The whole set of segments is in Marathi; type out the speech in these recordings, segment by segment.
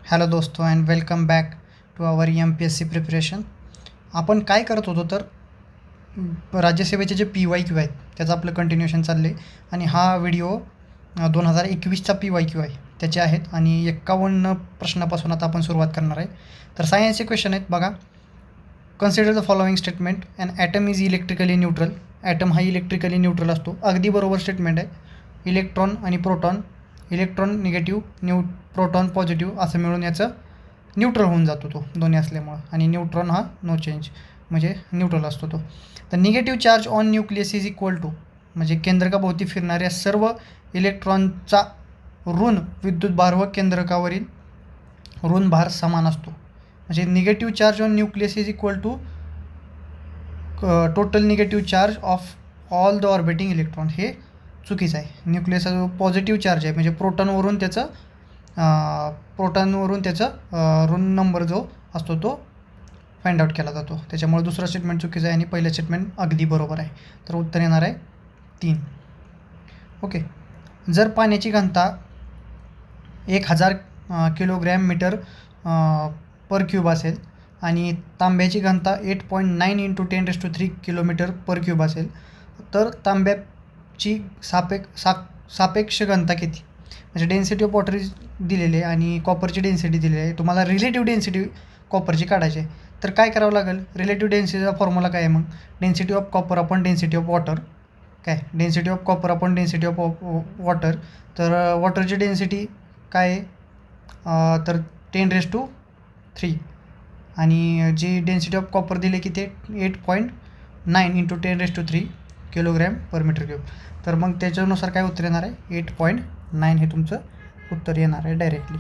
हॅलो दोस्तो and welcome back to our MPSC preparation. आपण काय करत होतो तर राज्यसेवेचे जे PYQ आहेत त्याचं आपलं कंटिन्युएशन चाललं आहे आणि हा व्हिडिओ 2021चा PYQ आहे त्याचे आहेत आणि 51 प्रश्नापासून आता आपण सुरुवात करणार आहे. तर सायन्सचे क्वेश्चन आहेत बघा. Consider the following statement. And atom is electrically neutral. Atom हा इलेक्ट्रिकली न्यूट्रल असतो. अगदी बरोबर स्टेटमेंट आहे. इलेक्ट्रॉन आणि proton, electron negative, proton positive असं मिळून याचं न्यूट्रल होऊन जातो तो दोन्ही असल्यामुळं. आणि न्यूट्रॉन हा नो चेंज म्हणजे न्यूट्रल असतो तो. तर negative charge on nucleus is equal to म्हणजे केंद्रकाभोवती फिरणाऱ्या सर्व इलेक्ट्रॉनचा ऋण विद्युतभार व केंद्रकावरील ऋण भार समान असतो. म्हणजे negative charge on nucleus is equal to total negative charge of all the orbiting electron. हे चुकीचं आहे. न्यूक्लियसचा जो पॉझिटिव्ह चार्ज आहे म्हणजे प्रोटॉनवरून त्याचं ऋण नंबर जो असतो तो फाइंड आउट केला जातो. त्याच्यामुळे दुसरं स्टेटमेंट चुकीचं आहे आणि पहिलं स्टेटमेंट अगदी बरोबर आहे. तर उत्तर येणार आहे 3. ओके. जर पाण्याची घनता 1000 किलोग्रॅम मीटर पर क्यूब असेल आणि तांब्याची घनता 8.9 × 10³ किलोमीटर पर क्यूब असेल तर तांब्याची सापेक्ष घनता किती. म्हणजे डेन्सिटी ऑफ वॉटर दिलेली आहे आणि कॉपरची डेन्सिटी दिलेली आहे. तुम्हाला रिलेटिव्ह डेन्सिटी कॉपरची काढायची आहे. तर काय करावं लागेल. रिलेटिव्ह डेन्सिटीचा फॉर्म्युला काय आहे मग. Density of copper upon density of water. काय density of copper upon density of water. तर वॉटरची डेन्सिटी काय आहे तर 10³ आणि जी डेन्सिटी ऑफ कॉपर दिली की ते 8.9 × 10³ किलोग्रॅम पर मीटर क्यूब. तर मग त्याच्यानुसार काय उत्तर येणार आहे 8.9 हे तुमचं उत्तर येणार आहे डायरेक्टली.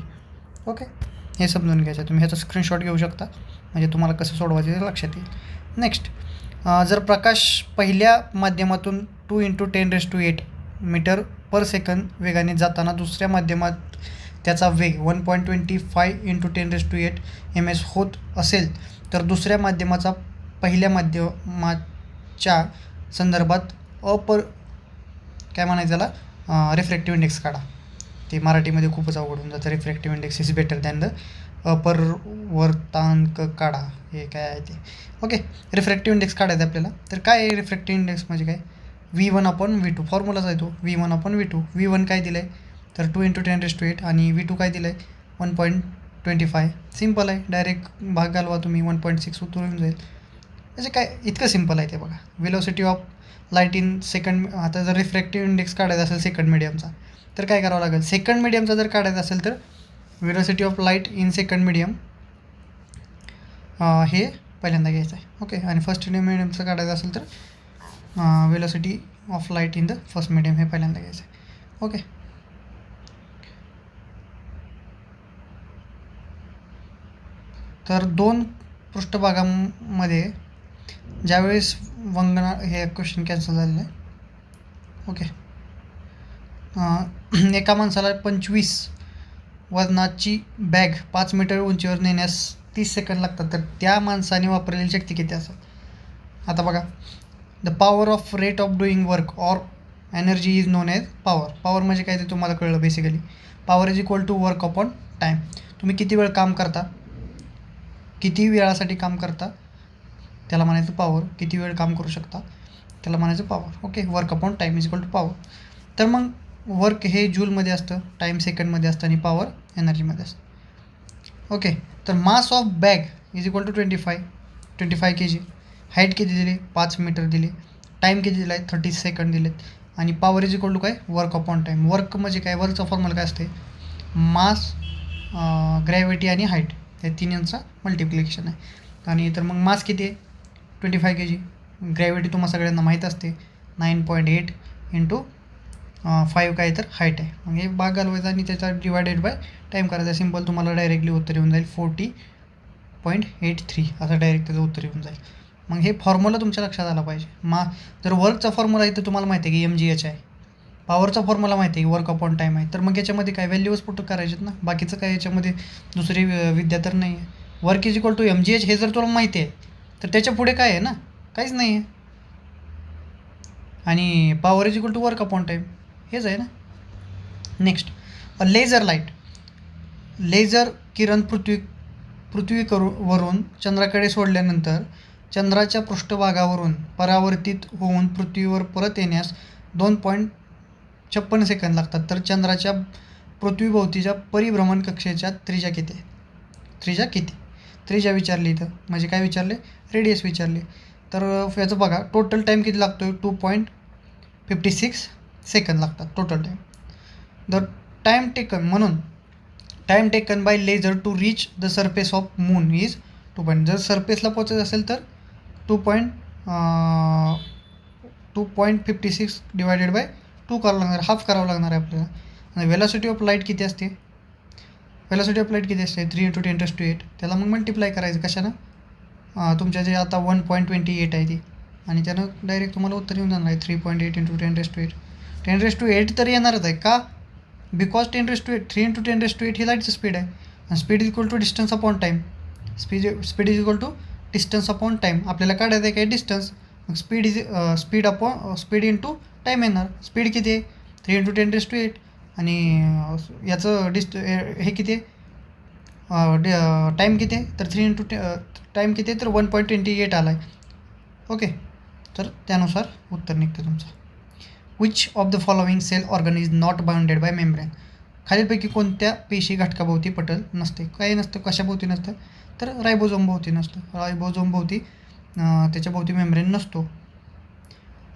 ओके. हे समजून घ्यायचं. तुम्ही ह्याचा स्क्रीनशॉट घेऊ शकता म्हणजे तुम्हाला कसं सोडवायचं ते लक्षात येईल. नेक्स्ट, जर प्रकाश पहिल्या माध्यमातून 2 × 10⁸ मीटर पर सेकंद वेगाने जाताना दुसऱ्या माध्यमात त्याचा वेग 1.25 × 10⁸ ms होत असेल तर दुसऱ्या माध्यमाचा पहिल्या माध्यमाच्या संदर्भात काय म्हणायचं त्याला रिफ्रॅक्टिव्ह इंडेक्स काढा. ते मराठीमध्ये खूपच अवघड होऊन जातं. Refractive index is better than the अपवर्तांक काढा. हे काय आहे ते. ओके. रिफ्रॅक्टिव्ह इंडेक्स काढायचं आपल्याला. तर काय आहे रिफ्रॅक्टिव्ह इंडेक्स म्हणजे काय. V1/V2 फॉर्म्युलाच आहे तो. V1/V2. V1 काय दिलं आहे तर 2 × 10⁸ आणि V2 काय दिलं आहे 1.25. सिम्पल आहे. डायरेक्ट भाग घालवा तुम्ही 1.6 उत्तर येऊन जाईल. म्हणजे काय इतकं सिम्पल आहे ते बघा. Velocity of light in second. आता जर रिफ्रॅक्टिव्ह इंडेक्स काढायचा असेल सेकंड मीडियमचा तर काय करावं लागेल. सेकंड मीडियमचा जर काढायचा असेल तर velocity of light in second medium हे पहिल्यांदा घ्यायचं आहे. ओके. आणि फर्स्ट मीडियमचं काढायचं असेल तर velocity of light in the first medium हे पहिल्यांदा घ्यायचं आहे. ओके. तर 2 पृष्ठभागामध्ये ज्यावेळेस हे क्वेश्चन कॅन्सल झालेलं आहे. ओके. एका माणसाला 25 वजनाची बॅग 5 मीटर उंचीवर नेण्यास 30 सेकंद लागतात तर त्या माणसाने वापरलेली शक्ती किती असेल. आता बघा. The power of rate of doing work or energy is known as power. Power म्हणजे काय ते तुम्हाला कळलं basically. Power is equal to work upon time. तुम्ही किती वेळ काम करता, किती वेळासाठी काम करता त्याला म्हणायचं पॉवर. किती वेळ काम करू शकता त्याला म्हणायचं power. Okay. Work upon time is equal to power. तर मग वर्क हे जूलमध्ये असतं, टाईम सेकंडमध्ये असतं आणि पॉवर एनर्जीमध्ये असतं. ओके. तर mass of bag is equal to 25 kg. Height किती दिली 5 मीटर दिली. टाईम किती दिला आहे 30 सेकंड दिलेत. आणि पॉवर इज इक्वल टू काय वर्क अपॉन टाईम. वर्क म्हणजे काय वर्कचा फॉर्म्युला काय असते मास, ग्रॅव्हिटी आणि हाईट या तिन्हींचा मल्टिप्लिकेशन आहे. आणि तर मग मास किती आहे 25 kg. ग्रॅव्हिटी तुम्हाला सगळ्यांना माहीत असते 9.8 × 5 काय तर हाईट आहे. मग हे भाग घालवायचा आणि त्याचा डिवायडेड बाय टाईम करायचा. सिम्पल तुम्हाला डायरेक्टली उत्तर येऊन जाईल 40.83 असं डायरेक्ट त्याचं उत्तर येऊन जाईल. मग हे फॉर्म्युला तुमच्या लक्षात आला पाहिजे. जर वर्कचा फॉर्म्युला इथं तुम्हाला माहिती आहे की MGH आहे, पॉवरचा फॉर्म्युला माहिती आहे की वर्क अपॉन टाईम आहे, तर मग याच्यामध्ये काय व्हॅल्यूज पुट करायचे ना. बाकीचं काय याच्यामध्ये दुसरी विद्या तर नाही आहे. Work is equal to MGH हे जर तुला माहिती आहे तर त्याच्या पुढे काय आहे ना काहीच नाही आहे. आणि power is equal to work upon time हेच आहे ना. Next, a laser light laser किरण पृथ्वीवरून चंद्राकडे सोडल्यानंतर चंद्राच्या पृष्ठभागावरून परावर्तित होऊन पृथ्वीवर परत येण्यास 2.56 सेकंद लागतात. तर चंद्राच्या पृथ्वीभोवतीच्या परिभ्रमण कक्षेच्या त्रिज्या किती आहे? त्रिज्या विचारली इथं, म्हणजे काय विचारले? रेडियस विचारले. तर याचं बघा, टोटल टाईम किती लागतो? 2.56 सेकंद लागतात total time. The time taken म्हणून time taken by laser to reach the surface of moon is 2. जर सरफेसला पोचायचं असेल तर 2.56 डिवायडेड बाय 2 करावं लागणार, हाफ करावं लागणार आहे आपल्याला. आणि वेलॉसिटी ऑफ लाईट किती असते? 3 × 10⁸. त्याला मग मल्टिप्लाय करायचं कशानं? तुमच्या जे आता 1.28 आहे ती, आणि त्यानं डायरेक्ट तुम्हाला उत्तर येऊन जाणार आहे 3.8 × 10⁸. 10⁸ तर येणारच आहे का? बिकॉज 10⁸, 3 × 10⁸ ही लाईटचं स्पीड आहे. आणि speed is equal to distance upon time. Speed is equal to distance upon time. आपल्याला काढायचं आहे काय? डिस्टन्स. मग स्पीड इंटू टाईम येणार. स्पीड किती आहे? 3 × 10⁸. आणि याचं हे किती आहे? टाईम किती आहे? तर 3 × टाईम किती आहे? तर 1.28 आला आहे. ओके, तर त्यानुसार उत्तर निघतं तुमचं. Which of the following cell organ is not bounded by membrane? खालीलपैकी कोणत्या पेशी घटकाभोवती पटल नसते? काही नसतं. कशाभोवती नसतं? तर रायबोझोम भोवती नसतं. रायबोझोम भोवती त्याच्या भोवती मेम्ब्रेन नसतो.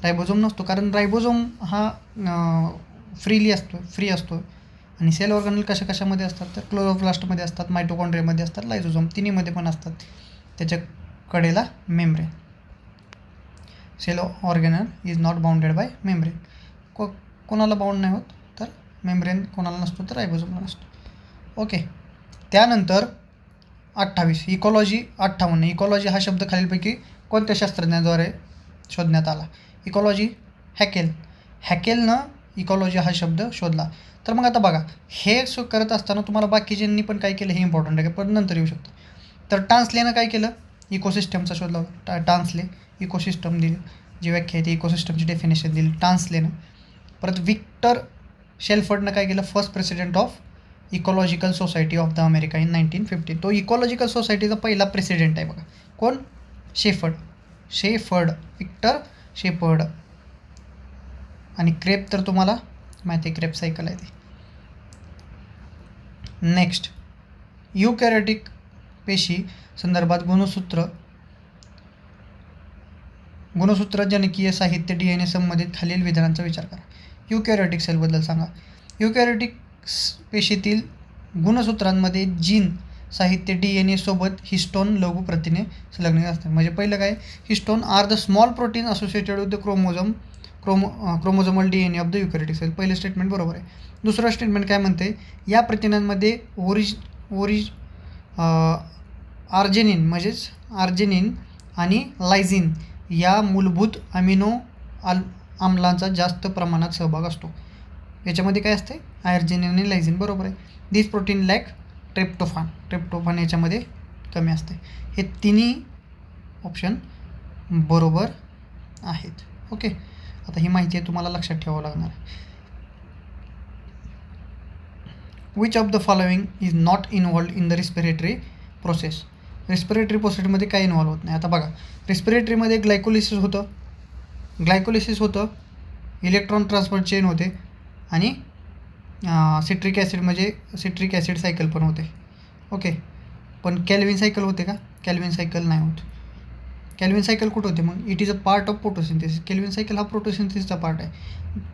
रायबोझोम नसतो, कारण रायबोझोम हा फ्री असतो. आणि सेल ऑर्गनल कशामध्ये असतात? तर क्लोरोप्लास्टमध्ये असतात, मायटोकॉन्ड्रियामध्ये असतात, लायझोझोम तिन्हीमध्ये पण असतात. त्याच्या कडेला membrane. Cell organelle is not bounded by membrane. कोणाला बाउंड नाही होत? तर मेम्ब्रेन कोणाला नसतो? तर रायबोझोमला नसतो. ओके, त्यानंतर 28 इकॉलॉजी. 58 इकॉलॉजी हा शब्द खालीलपैकी कोणत्या शास्त्रज्ञाद्वारे शोधण्यात आला? इकॉलॉजी हॅकेलनं इकॉलॉजी हा शब्द शोधला. तर मग आता बघा, हे करत असताना तुम्हाला बाकीच्यांनी पण काय केलं हे इम्पॉर्टंट आहे, पण नंतर येऊ शकतं. तर टान्सलेनं काय केलं? इकोसिस्टमचा शोध लावला. टान्सले इकोसिस्टम दिली, जी व्याख्या आहे ती इकोसिस्टमची डेफिनेशन दिली टान्सलेनं. परत विक्टर शेल्फर्डनं काय केलं? First president of ecological society of the America in 1950. तो इकॉलॉजिकल सोसायटीचा पहिला प्रेसिडेंट आहे बघा. कोण? Shelford, Victor Shelford. आणि क्रेप तर तुम्हाला माहिती आहे, क्रेप सायकल आहे ती. नेक्स्ट, युकॅरियोटिक पेशी संदर्भात गुणसूत्र जनुकीय साहित्य DNA संबंधित खालील विधानांचा विचार करा. युकॅरियोटिक सेलबद्दल सांगा. युकॅरियोटिक पेशीतील गुणसूत्रांमध्ये जीन साहित्य DNA सोबत हिस्टोन लघु प्रथिने संलग्न असतात. म्हणजे पहिलं काय? Histone are the small protein associated with the chromosomal DNA of the eukaryotic cell. पहिलं स्टेटमेंट बरोबर आहे. दुसरं स्टेटमेंट काय म्हणते? या प्रथिनांमध्ये आर्जेनिन आणि लायझिन या मूलभूत अमिनो आम्लांचा जास्त प्रमाणात सहभाग असतो. याच्यामध्ये काय असते? आर्जेनिन आणि लायझिन. बरोबर आहे. दिस प्रोटीन लॅक ट्रिप्टोफान याच्यामध्ये कमी असते. हे तिन्ही ऑप्शन बरोबर आहेत. ओके, आता ही माहिती आहे तुम्हाला लक्षात ठेवावं लागणार आहे. Which of the following is not involved in the respiratory process? Respiratory प्रोसेसमध्ये काय इन्व्हॉल्व होत नाही. आता बघा, रिस्पिरेटरीमध्ये ग्लायकोलिसिस होतं, इलेक्ट्रॉन ट्रान्सफर चेन होते, आणि सिट्रिक ॲसिड सायकल पण होते. ओके, पण कॅल्विन सायकल होते का? कॅल्विन सायकल नाही होत. कॅल्विन सायकल कुठं होते? मग it is a part of photosynthesis. Calvin cycle हा फोटोसिंथेसिसचा पार्ट आहे.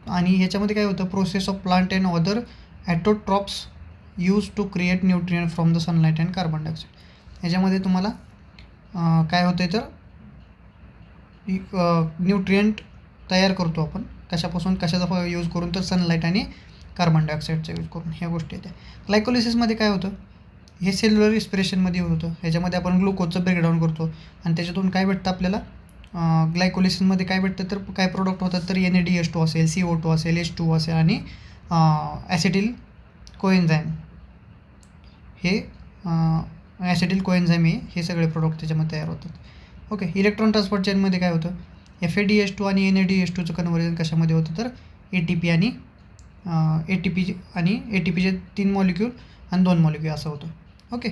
आणि ह्याच्यामध्ये काय होतं? Process of plant and other autotrophs use to create nutrient from the sunlight and carbon dioxide. ह्याच्यामध्ये तुम्हाला काय होतं आहे? तर न्यूट्रिएंट तयार करतो आपण कशाचा यूज करून? तर सनलाईट आणि कार्बन डायऑक्साईडचा यूज करून. ह्या गोष्टी येत्या. ग्लायकोलिसिसमध्ये काय होतं? हे सेल्युलर रिस्पिरेशनमध्ये होतं. ह्याच्यामध्ये आपण ग्लुकोजचं ब्रेकडाऊन करतो आणि त्याच्यातून काय भेटतं आपल्याला? ग्लायकोलिसिसमध्ये काय भेटतं? तर काय प्रोडक्ट होतात? तर NaDH2 असेल, CO2 असेल, H2 असेल, आणि ॲसिटिल कोएन्झाईम. हे ॲसिटिल कोएन्झाईम हे सगळे प्रोडक्ट त्याच्यामध्ये तयार होतात. ओके, इलेक्ट्रॉन ट्रान्सपोर्ट चेनमध्ये काय होतं? FADH2 आणि NADH2चं कन्व्हर्जन कशामध्ये होतं? तर ATP आणि ATPचे 3 मॉलिक्यूल आणि 2 मॉलिक्यूल असं होतं. ओके,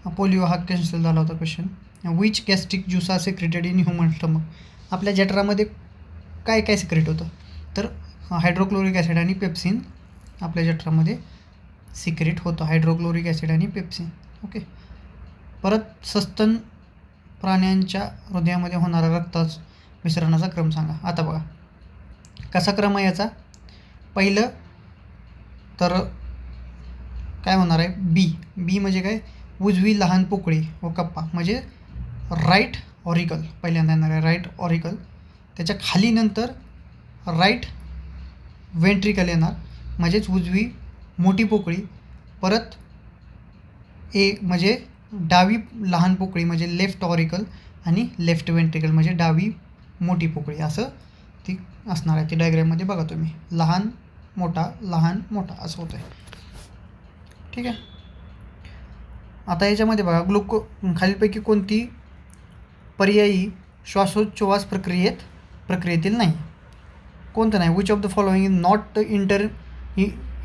पोलिओ हा कॅन्सल झाला होता question. Which gastric juice are secreted in human stomach. आपल्या जठरामध्ये काय काय सिक्रेट होतं, तर हायड्रोक्लोरिक ॲसिड आणि पेप्सिन आपल्या जठरामध्ये सिक्रेट होतं, हायड्रोक्लोरिक ॲसिड आणि पेप्सिन. ओके, परत सस्तन प्राण्यांच्या हृदयामध्ये होणारा रक्ताच मिश्रणाचा क्रम सांगा. आता बघा कसा क्रम आहे याचा. पहिलं तर काय होणार आहे, बी म्हणजे काय, उजवी लहान पोकळी व कप्पा म्हणजे राईट ऑरिकल पहिल्यांदा येणार आहे, राईट ऑरिकल. त्याच्या खाली नंतर राईट वेंट्रिकल येणार म्हणजेच उजवी मोठी पोकळी. परत ए म्हणजे डावी लहान पोकळी म्हणजे लेफ्ट ऑरिकल आणि लेफ्ट वेंट्रिकल म्हणजे डावी मोठी पोकळी. असं ती असणार आहे. ती डायग्राममध्ये बघा तुम्ही, लहान मोठा असं होतं आहे. ठीक आहे. आता याच्यामध्ये बघा खालीलपैकी कोणती पर्यायी श्वासोच्छ्वास प्रक्रियेतील नाही. कोणतं नाही. Which of the following is not the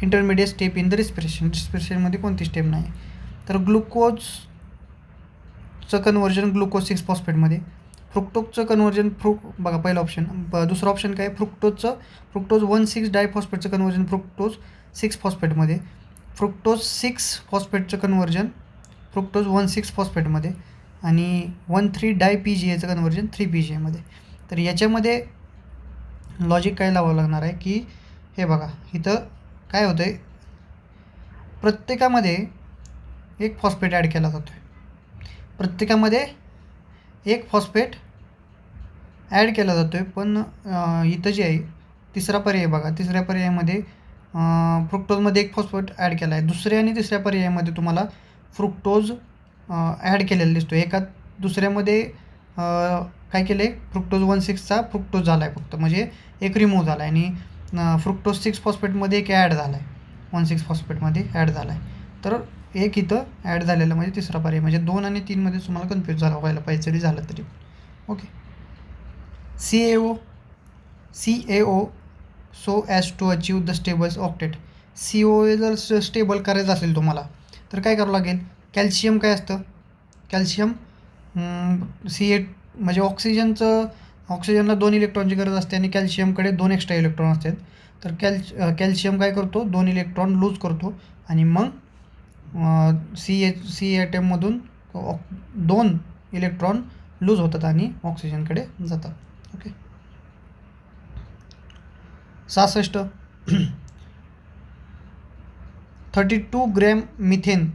intermediate step in the रिस्पिरेशनमध्ये कोणती स्टेप नाही. तर ग्लुकोजचं कन्व्हर्जन ग्लुकोज 6 फॉस्फेटमध्ये, फ्रुक्टोजचं कन्व्हर्जन बघा पहिला ऑप्शन. दुसरा ऑप्शन काय, फ्रुक्टोज 1,6 डायफॉस्फेटचं कन्व्हर्जन फ्रुक्टोज 6 फॉस्फेटमध्ये, फ्रुक्टोज 6 फॉस्फेटचं कन्व्हर्जन फ्रुक्टोज 1,6 फॉस्फेटमध्ये आणि 1,3 डाय PGAचं कन्व्हर्जन 3 PGAमध्ये. तर याच्यामध्ये लॉजिक काय लावावं लागणार आहे की हे बघा इथं काय होतं आहे, प्रत्येकामध्ये एक फॉस्फेट ॲड केला जातो आहे, प्रत्येकामध्ये एक फॉस्फेट ॲड केला जातो आहे. पण इथं जे आहे तिसरा पर्याय बघा, तिसऱ्या पर्यायामध्ये फ्रुक्टोजमध्ये एक फॉस्फेट ॲड केला आहे. दुसऱ्या आणि तिसऱ्या पर्यायामध्ये तुम्हाला फ्रुक्टोज ॲड केलेला दिसतो. दुसऱ्यामध्ये काय केलं आहे, फ्रुक्टोज 1,6चा फ्रुक्टोज झाला आहे फक्त, म्हणजे एक रिमूव्ह झाला आहे. आणि फ्रुक्टोज 6 फॉस्फेटमध्ये एक ॲड झाला आहे, 1,6 फॉस्फेटमध्ये ॲड झाला आहे. तर एक इथं ॲड झालेलं म्हणजे तिसरा पर्याय, म्हणजे 2 आणि 3मध्ये तुम्हाला कन्फ्यूज व्हायला पाहिजे जरी झालं तरी. Okay, CaO so as to achieve the stables octet. CaO जर स्टेबल करायचं असेल तुम्हाला तर काय करावं लागेल, कॅल्शियम काय असतं, कॅल्शियम C8 म्हणजे ऑक्सिजनला 2 इलेक्ट्रॉनची गरज असते आणि कॅल्शियमकडे 2 एक्स्ट्रा इलेक्ट्रॉन असतात. तर कॅल्शियम काय करतो, 2 इलेक्ट्रॉन लूज करतो आणि मग C8मधून 2 इलेक्ट्रॉन लूज होतात आणि ऑक्सिजनकडे जातात. ओके, 66 32 ग्रॅम मिथेन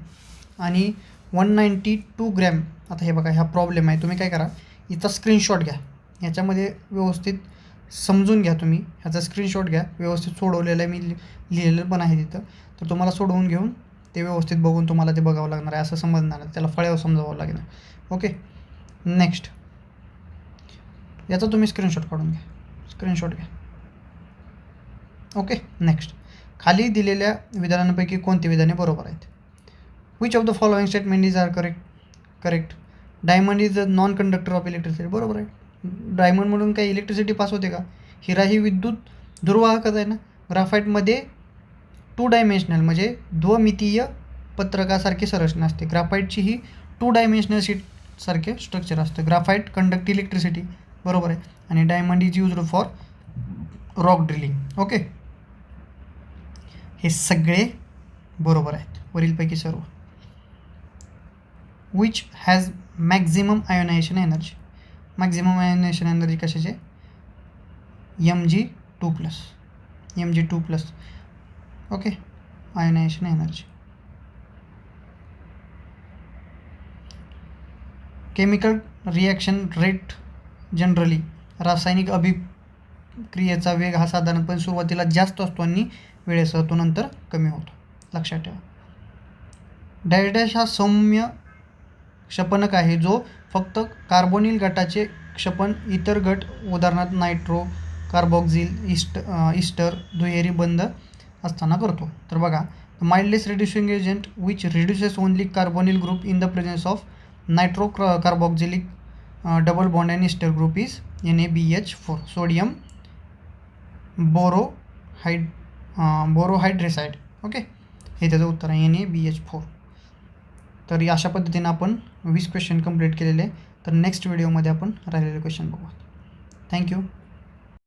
आणि 192 ग्रॅम. आता हे बघा, ह्या प्रॉब्लेम आहे. तुम्ही काय करा, याचा स्क्रीनशॉट घ्या, ह्याच्यामध्ये व्यवस्थित समजून घ्या तुम्ही, ह्याचा स्क्रीनशॉट घ्या. व्यवस्थित सोडवलेलं आहे, मी लिहिलेलं पण आहे तिथं. तर तुम्हाला सोडवून घेऊन ते व्यवस्थित बघून तुम्हाला ते बघावं लागणार आहे, असं समजणार आहे, त्याला फळ्यावर समजावं लागणार. ओके, नेक्स्ट याचा तुम्ही स्क्रीनशॉट काढून घ्या, स्क्रीनशॉट घ्या. ओके, नेक्स्ट खाली दिलेल्या विधानांपैकी कोणती विधाने बरोबर आहेत. Which of the following statement is are correct. Diamond is a non conductor of electricity. बरोबर आहे. डायमंडमधून काही इलेक्ट्रिसिटी पास होते का. हिरा ही विद्युत ध्रुववाहकच आहे ना. ग्राफाईटमध्ये 2 डायमेन्शनल म्हणजे द्विमितीय पत्रकासारखी संरचना असते. ग्राफाईटची ही 2 डायमेन्शनल शीटसारखे स्ट्रक्चर असतं. Graphite conduct electricity. बरोबर आहे. आणि diamond is used for rock drilling. Okay, हे सगळे बरोबर आहेत वरीलपैकी सर्व. Which has maximum ionization energy. Maximum ionization energy कशाचे, Mg2+. Mg2+. Okay, ionization energy. Chemical reaction rate generally. रासायनिक अभिक्रियेचा वेग हा साधारणपणे सुरुवातीला जास्त असतो आणि वेळेसह तो नंतर कमी होतो. लक्षात ठेवा. डॅश हा सौम्य क्षपनक आहे जो फक्त कार्बोनिल गटाचे क्षपन इतर गट उदाहरणार्थ नायट्रो, कार्बॉक्झिल, इस्टर दुहेरी बंध असताना करतो. तर बघा, mildest reducing agent which reduces only carbonyl group in the presence of nitro carboxylic double bond and ester group is NaBH4. Sodium borohydride. Okay, हे त्याचं उत्तर आहे NaBH4. तर अशा पद्धतीनं आपण 20 क्वेश्चन कंप्लीट केलेले. तर नेक्स्ट व्हिडिओमध्ये आपण राहिलेले क्वेश्चन बघू. थँक्यू.